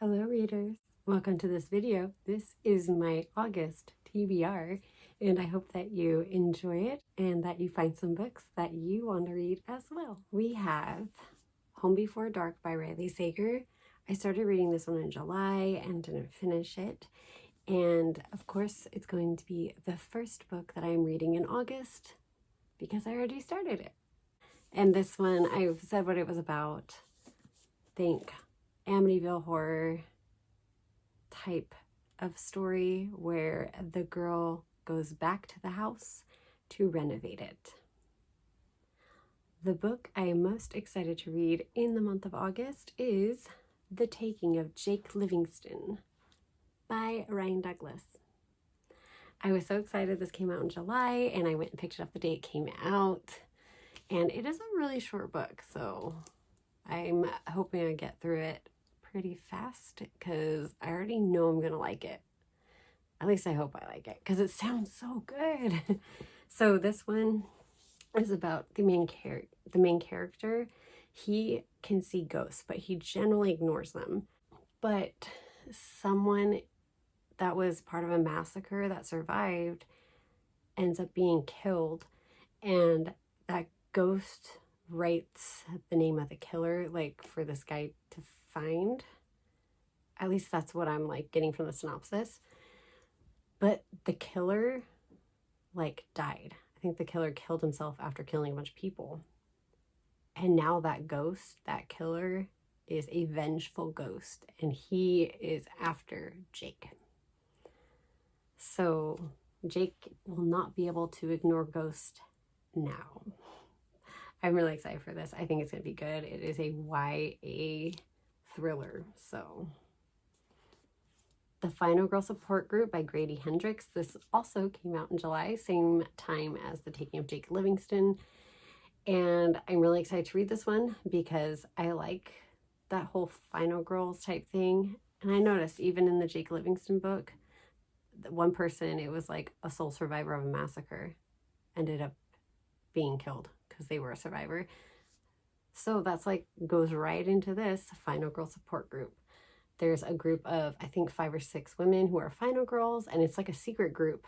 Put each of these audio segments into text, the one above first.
Hello readers, welcome to this video. This is my August TBR and I hope that you enjoy it and that you find some books that you want to read as well. We have Home Before Dark by Riley Sager. I started reading this one in July and didn't finish it. And of course it's going to be the first book that I'm reading in August because I already started it. And this one, I've said what it was about. Think Amityville horror type of story where the girl goes back to the house to renovate it. The book I am most excited to read in the month of August is The Taking of Jake Livingston by Ryan Douglas. I was so excited this came out in July and I went and picked it up the day it came out, and it is a really short book, so I'm hoping I get through it pretty fast because I already know I'm gonna like it. At least I hope I like it because it sounds so good. So this one is about the main character. He can see ghosts, but he generally ignores them. But someone that was part of a massacre that survived ends up being killed, and that ghost writes the name of the killer, like, for this guy to find. At least that's what I'm like getting from the synopsis. But the killer like died. I think the killer killed himself after killing a bunch of people. And now that ghost, that killer, is a vengeful ghost, and he is after Jake. So Jake will not be able to ignore ghosts now. I'm really excited for this. I think it's going to be good. It is a YA thriller. So The Final Girl Support Group by Grady Hendrix. This also came out in July, same time as The Taking of Jake Livingston. And I'm really excited to read this one because I like that whole Final Girls type thing. And I noticed even in the Jake Livingston book, one person, it was like a sole survivor of a massacre, ended up being killed because they were a survivor. So that's like goes right into this Final Girl Support Group. There's a group of, I think, 5 or 6 women who are final girls, and it's like a secret group,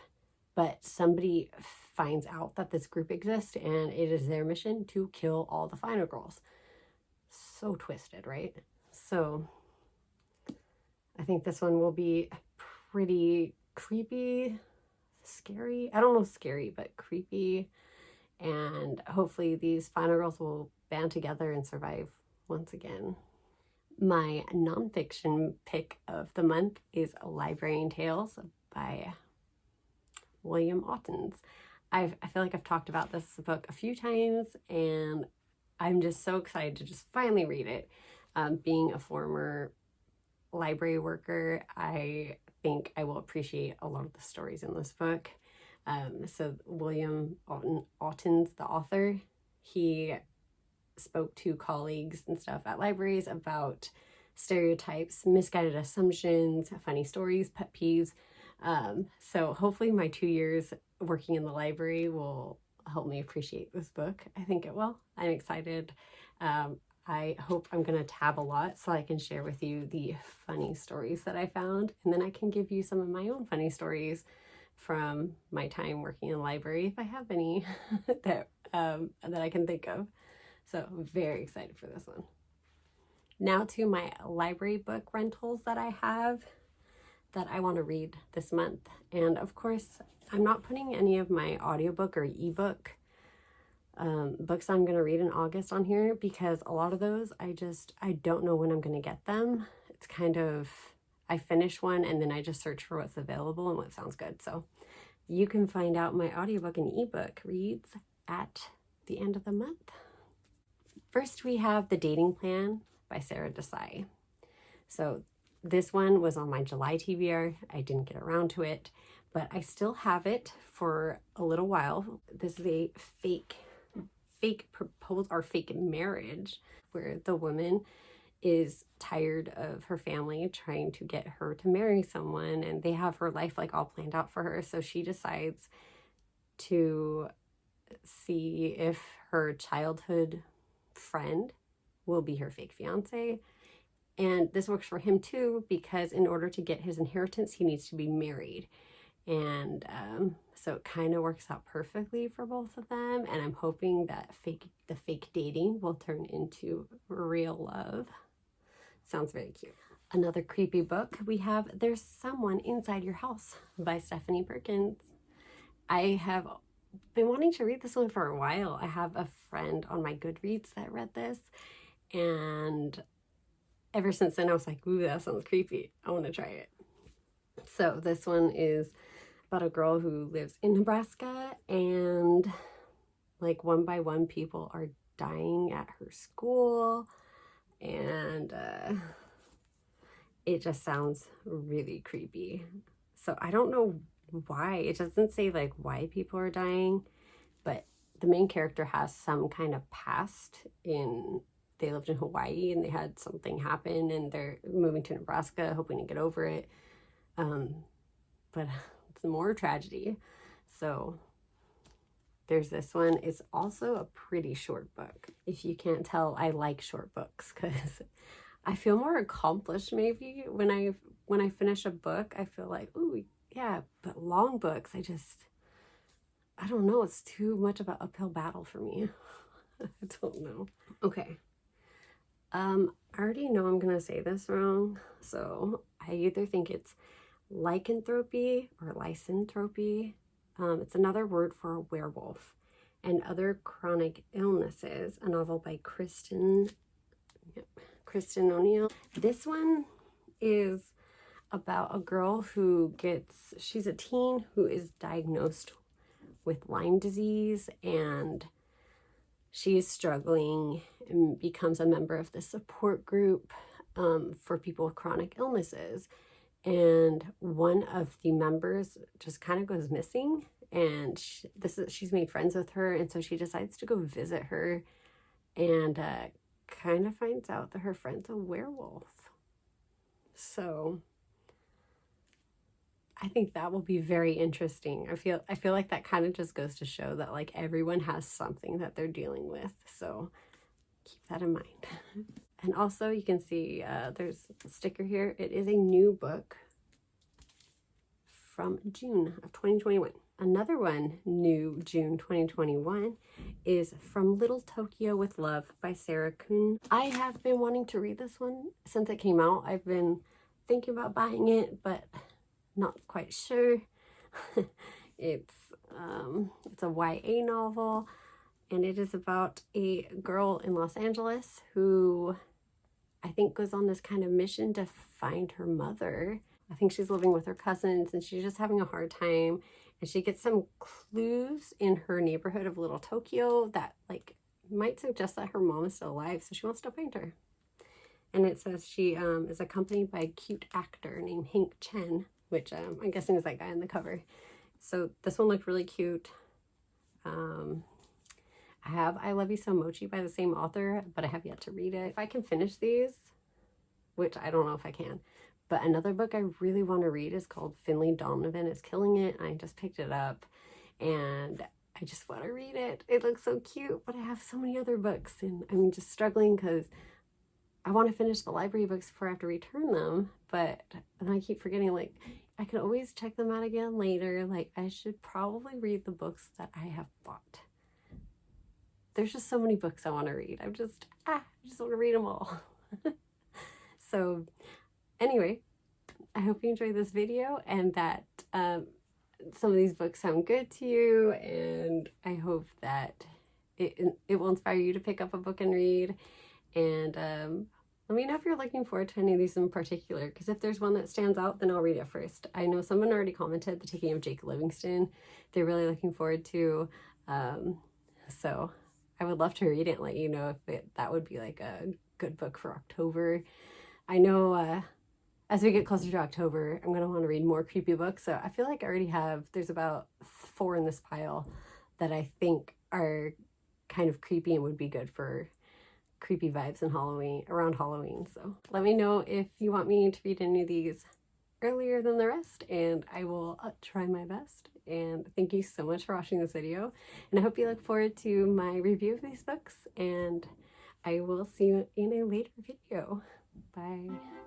but somebody finds out that this group exists and it is their mission to kill all the final girls. So twisted, right? So I think this one will be pretty creepy, scary. I don't know, scary, but creepy. And hopefully these final girls will band together and survive once again. My nonfiction pick of the month is Librarian Tales by William Ottens. I feel like I've talked about this book a few times, and I'm just so excited to just finally read it. Being a former library worker, I think I will appreciate a lot of the stories in this book. So William Ottens, the author, he spoke to colleagues and stuff at libraries about stereotypes, misguided assumptions, funny stories, pet peeves. So hopefully my 2 years working in the library will help me appreciate this book. I think it will. I'm excited. I hope I'm going to tab a lot so I can share with you the funny stories that I found, and then I can give you some of my own funny stories from my time working in the library, if I have any that I can think of. So I'm very excited for this one. Now to my library book rentals that I have that I want to read this month. And of course, I'm not putting any of my audiobook or ebook books I'm going to read in August on here because a lot of those I don't know when I'm going to get them. It's kind of, I finish one and then I just search for what's available and what sounds good. So you can find out my audiobook and ebook reads at the end of the month. First, we have The Dating Plan by Sarah Desai. So this one was on my July TBR. I didn't get around to it, but I still have it for a little while. This is a fake proposal or fake marriage where the woman is tired of her family trying to get her to marry someone, and they have her life like all planned out for her. So she decides to see if her childhood friend will be her fake fiance, And this works for him too, because in order to get his inheritance, he needs to be married. And so it kind of works out perfectly for both of them. And I'm hoping that the fake dating will turn into real love. Sounds very cute. Another creepy book we have, There's Someone Inside Your House by Stephanie Perkins. I have been wanting to read this one for a while. I have a friend on my Goodreads that read this, and ever since then I was like, ooh, that sounds creepy. I want to try it. So this one is about a girl who lives in Nebraska, and like one by one people are dying at her school, and it just sounds really creepy. So I don't know why. It doesn't say like why people are dying, but the main character has some kind of past they lived in Hawaii and they had something happen and they're moving to Nebraska hoping to get over it. But it's more tragedy. So there's this one. It's also a pretty short book. If you can't tell, I like short books because I feel more accomplished maybe when I finish a book. I feel like, ooh, yeah, but long books, I don't know, it's too much of an uphill battle for me. I don't know. Okay. I already know I'm gonna say this wrong, so I either think it's lycanthropy or lycanthropy. It's another word for a werewolf and other chronic illnesses, a novel by Kristen O'Neill. This one is about a girl she's a teen who is diagnosed with Lyme disease, and she is struggling and becomes a member of the support group for people with chronic illnesses. And one of the members just kind of goes missing, and she's made friends with her, and so she decides to go visit her, and kind of finds out that her friend's a werewolf. So I think that will be very interesting. I feel like that kind of just goes to show that like everyone has something that they're dealing with. So keep that in mind. And also you can see there's a sticker here. It is a new book from June of 2021. Another one, new June 2021, is From Little Tokyo with Love by Sarah Kuhn. I have been wanting to read this one since it came out. I've been thinking about buying it, but not quite sure. It's a YA novel, and it is about a girl in Los Angeles who I think goes on this kind of mission to find her mother. I think she's living with her cousins and she's just having a hard time, and she gets some clues in her neighborhood of Little Tokyo that like might suggest that her mom is still alive, so she wants to find her. And it says she is accompanied by a cute actor named Hank Chen, which I'm guessing is that guy on the cover. So this one looked really cute. I have I Love You So Mochi by the same author, but I have yet to read it. If I can finish these, which I don't know if I can, but another book I really want to read is called Finley Donovan is Killing It. I just picked it up and I just want to read it. It looks so cute, but I have so many other books and I'm just struggling because I want to finish the library books before I have to return them, but then I keep forgetting, like, I can always check them out again later. Like, I should probably read the books that I have bought. There's just so many books I want to read. I just want to read them all. So anyway, I hope you enjoyed this video and that some of these books sound good to you, and I hope that it will inspire you to pick up a book and read. And let me know if you're looking forward to any of these in particular, because if there's one that stands out, then I'll read it first. I know someone already commented The Taking of Jake Livingston. They're really looking forward to, so I would love to read it and let you know if that would be like a good book for October. I know as we get closer to October, I'm going to want to read more creepy books. So I feel like I already have, there's about 4 in this pile that I think are kind of creepy and would be good for creepy vibes in around Halloween. So let me know if you want me to read any of these earlier than the rest, and I will try my best. And thank you so much for watching this video, and I hope you look forward to my review of these books, and I will see you in a later video. Bye.